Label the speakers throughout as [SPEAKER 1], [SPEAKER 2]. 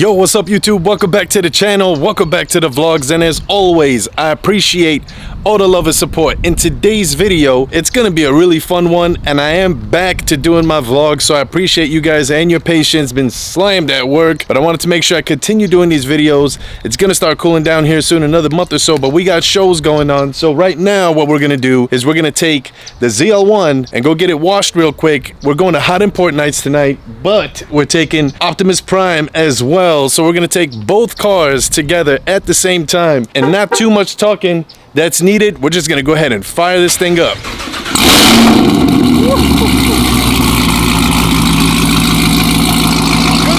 [SPEAKER 1] Yo, what's up YouTube? Welcome back to the channel. Welcome back to the vlogs. And as always, I appreciate all the love and support. In today's video, it's gonna be a really fun one, and I am back to doing my vlogs, so I appreciate you guys and your patience. Been slammed at work, but I wanted to make sure I continue doing these videos. It's gonna start cooling down here soon, another month or so, but we got shows going on. So right now, what we're gonna do is we're gonna take the ZL1 and go get it washed real quick. We're going to Hot Import Nights tonight, but we're taking Optimus Prime as well. So we're gonna take both cars together at the same time, and not too much talking that's needed. We're just gonna go ahead and fire this thing up. Good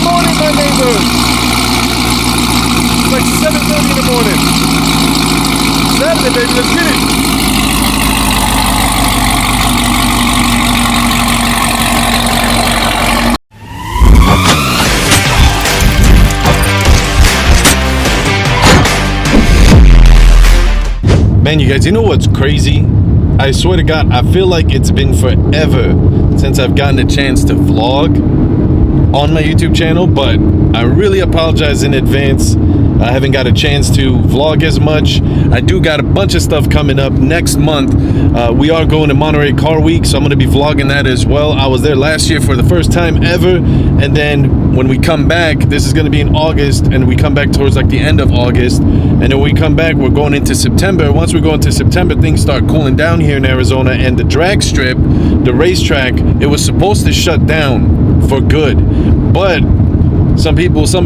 [SPEAKER 1] morning, my neighbors. It's like 7:30 in the morning. Saturday, baby, let's get it. Man, you guys, you know what's crazy? I swear to God, I feel like it's been forever since I've gotten a chance to vlog on my YouTube channel, but I really apologize in advance. I haven't got a chance to vlog as much. I do got a bunch of stuff coming up next month. We are going to Monterey Car Week, so I'm going to be vlogging that as well. I was there last year for the first time ever, and then when we come back, this is going to be in August, and we come back towards like the end of August, and then when we come back, we're going into September. Once we go into September, things start cooling down here in Arizona, and the drag strip, the racetrack, it was supposed to shut down for good, but some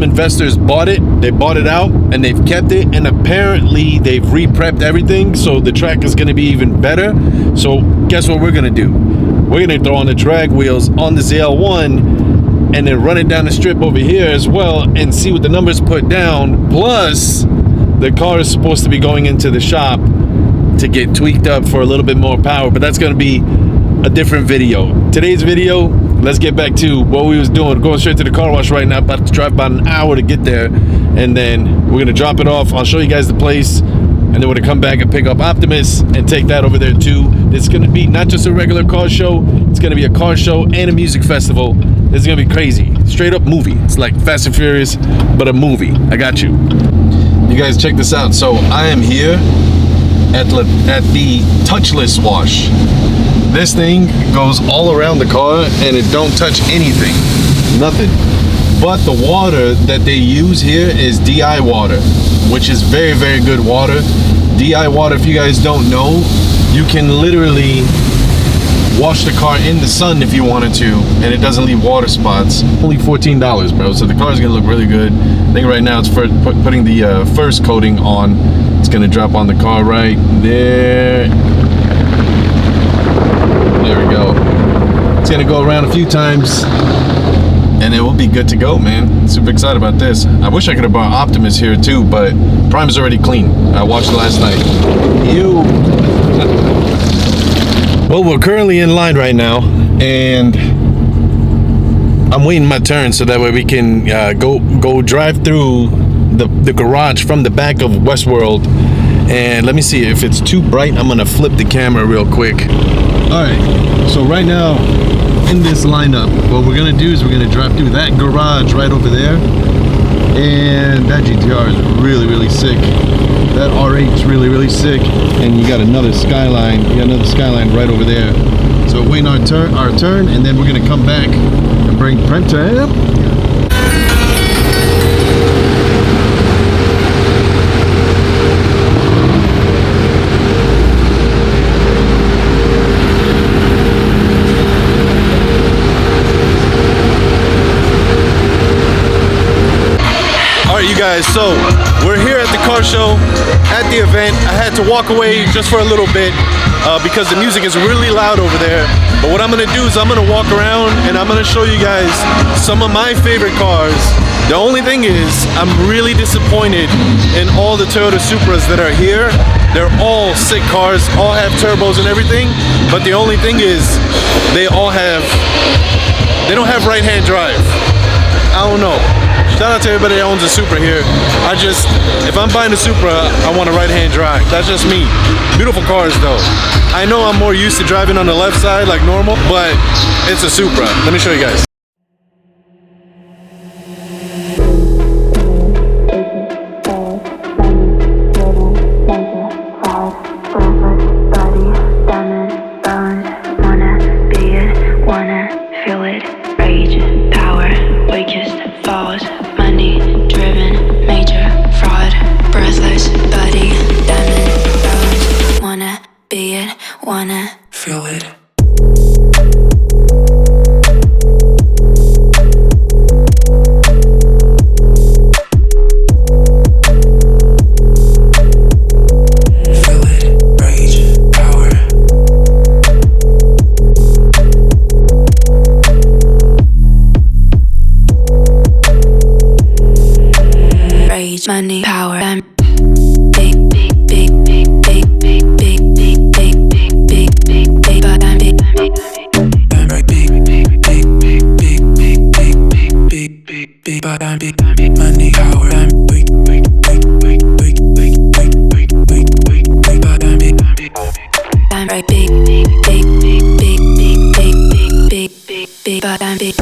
[SPEAKER 1] investors bought it. They bought it out and they've kept it, and apparently they've re-prepped everything, so the track is going to be even better. So guess what we're going to do? We're going to throw on the drag wheels on the ZL1 and then run it down the strip over here as well and see what the numbers put down. Plus, the car is supposed to be going into the shop to get tweaked up for a little bit more power, but that's going to be a different video. Today's video, let's get back to what we was doing. Going straight to the car wash right now. About to drive about an hour to get there, and then we're gonna drop it off. I'll show you guys the place, and then we're gonna come back and pick up Optimus and take that over there too. It's gonna be not just a regular car show, it's gonna be a car show and a music festival. This is gonna be crazy. Straight up movie. It's like Fast and Furious, but a movie. I got you. You guys check this out. So I am here at the Touchless Wash. This thing goes all around the car and it don't touch anything, nothing. But the water that they use here is DI water, which is very, very good water. DI water, if you guys don't know, you can literally wash the car in the sun if you wanted to, and it doesn't leave water spots. Only $14, bro, so the car is gonna look really good. I think right now it's for putting the first coating on. It's gonna drop on the car right there. There we go. It's gonna go around a few times and it will be good to go, man. Super excited about this. I wish I could have brought Optimus here too, but Prime is already clean. I watched it last night. Ew. Well, we're currently in line right now, and I'm waiting my turn so that way we can go drive through the garage from the back of Westworld. And let me see, if it's too bright, I'm gonna flip the camera real quick. All right, so right now in this lineup, what we're gonna do is we're gonna drive through that garage right over there, and that GTR is really, really sick. That R8 is really, really sick, and you got another Skyline. You got another Skyline right over there. So we're waiting our turn, and then we're gonna come back and bring Prime up. You guys, so we're here at the car show, at the event. I had to walk away just for a little bit because the music is really loud over there. But what I'm gonna do is I'm gonna walk around and I'm gonna show you guys some of my favorite cars. The only thing is, I'm really disappointed in all the Toyota Supras that are here. They're all sick cars, all have turbos and everything, but the only thing is they don't have right-hand drive. I don't know. Shout out to everybody that owns a Supra here. If I'm buying a Supra, I want a right-hand drive. That's just me. Beautiful cars though. I know I'm more used to driving on the left side like normal, but it's a Supra. Let me show you guys.
[SPEAKER 2] money driven, major fraud, breathless body, diamond bones. Wanna be it, wanna feel it. Money, power, and big, big, big, big, big, big, big, big, big, big, big, big, big, but I'm big, big, big, big, big, big, big, big, big, big, big, big, big, but I'm big, money, power, and big, big, big, big, big, big, big, big, big, big, big, but I'm big, I'm right, big, big, big, big, big, big, big, big, big, big, but I'm big.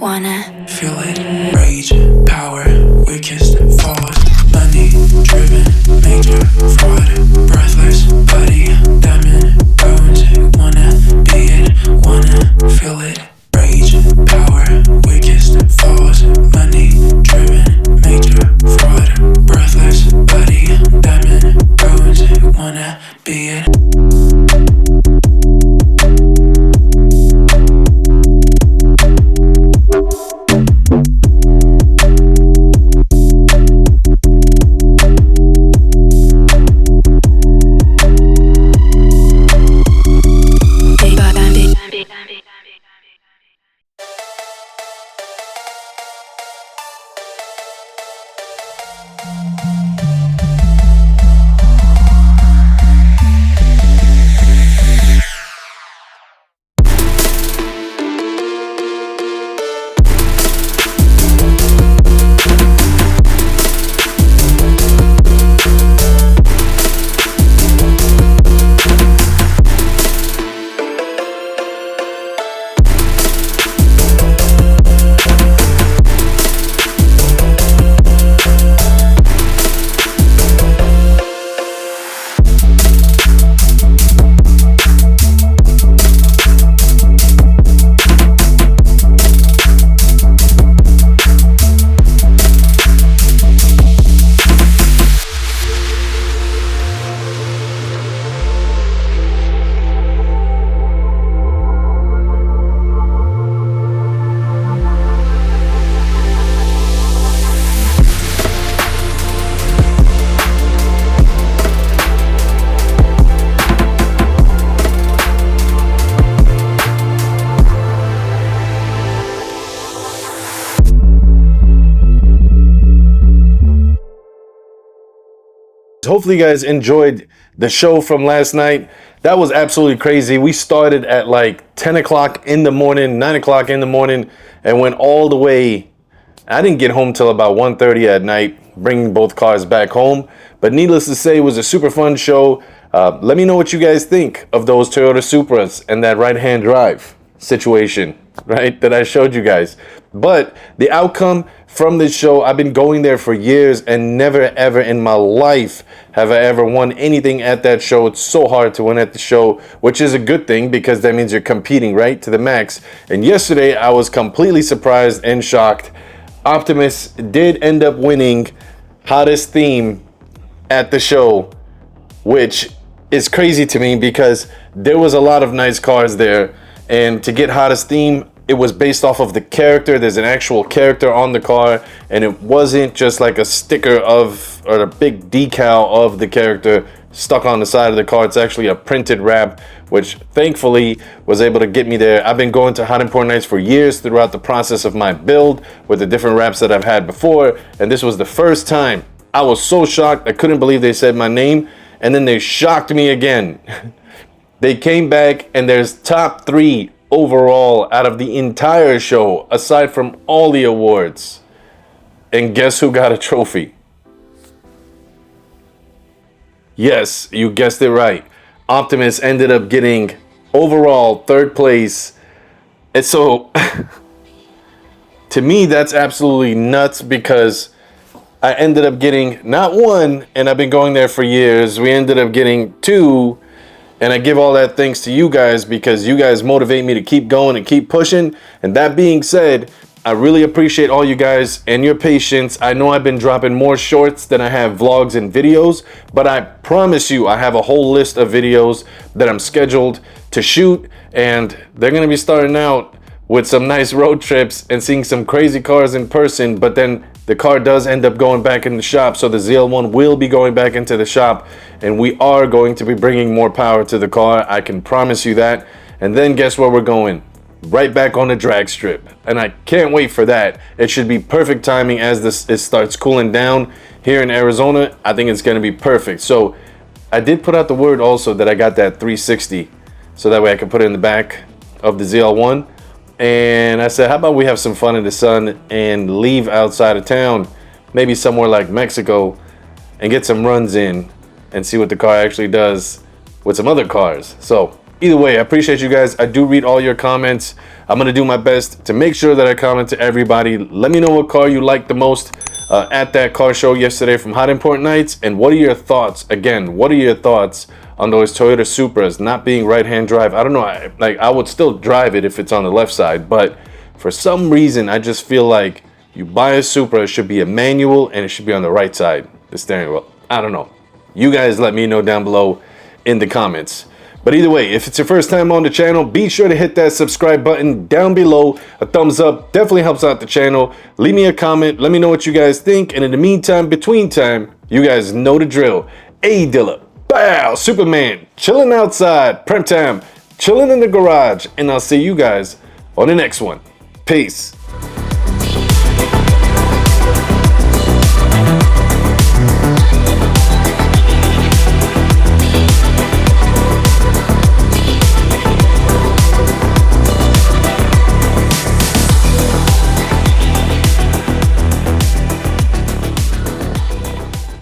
[SPEAKER 2] Wanna feel it, rage, power, weakest force, money driven, major fraud, breathless body, diamond bones. Wanna be it, wanna feel it, rage, power, weakest force, money driven, major fraud, breathless body, diamond bones. Wanna be it.
[SPEAKER 1] Hopefully you guys enjoyed the show from last night. That was absolutely crazy. We started at like 10 o'clock in the morning, 9 o'clock in the morning, and went all the way. I didn't get home till about 1:30 at night, bringing both cars back home. But needless to say, it was a super fun show. Let me know what you guys think of those Toyota Supras and that right-hand drive situation, right, that I showed you guys. But the outcome from this show, I've been going there for years and never ever in my life have I ever won anything at that show. It's so hard to win at the show, which is a good thing because that means you're competing, right, to the max. And yesterday I was completely surprised and shocked. Optimus did end up winning hottest theme at the show, which is crazy to me because there was a lot of nice cars there, and to get hottest theme, it was based off of the character. There's an actual character on the car, and it wasn't just like a sticker of or a big decal of the character stuck on the side of the car. It's actually a printed wrap, which thankfully was able to get me there. I've been going to Hot Import Nights for years throughout the process of my build with the different wraps that I've had before, and this was the first time. I was so shocked. I couldn't believe they said my name, and then they shocked me again. They came back, and there's top 3 overall out of the entire show, aside from all the awards. And guess who got a trophy? Yes, you guessed it right. Optimus ended up getting overall, third place. And so, to me, that's absolutely nuts because I ended up getting not one, and I've been going there for years. We ended up getting two, and I give all that thanks to you guys because you guys motivate me to keep going and keep pushing. And that being said, I really appreciate all you guys and your patience. I know I've been dropping more shorts than I have vlogs and videos, but I promise you I have a whole list of videos that I'm scheduled to shoot, and they're going to be starting out with some nice road trips and seeing some crazy cars in person, but then the car does end up going back in the shop, so the ZL1 will be going back into the shop, and we are going to be bringing more power to the car. I can promise you that. And then guess where we're going? Right back on the drag strip, and I can't wait for that. It should be perfect timing as it starts cooling down here in Arizona. I think it's going to be perfect. So I did put out the word also that I got that 360, so that way I can put it in the back of the ZL1. And I said, how about we have some fun in the sun and leave outside of town, maybe somewhere like Mexico, and get some runs in and see what the car actually does with some other cars. So either way, I appreciate you guys. I do read all your comments. I'm going to do my best to make sure that I comment to everybody. Let me know what car you liked the most at that car show yesterday from Hot Import Nights. And what are your thoughts? Again, what are your thoughts on those Toyota Supras not being right-hand drive? I don't know. I would still drive it if it's on the left side. But for some reason, I just feel like you buy a Supra, it should be a manual and it should be on the right side, the steering wheel. I don't know. You guys let me know down below in the comments. But either way, if it's your first time on the channel, be sure to hit that subscribe button down below. A thumbs up definitely helps out the channel. Leave me a comment. Let me know what you guys think. And in the meantime, between time, you guys know the drill. A Dilla, bow, Superman, chilling outside, prep time, chilling in the garage. And I'll see you guys on the next one. Peace.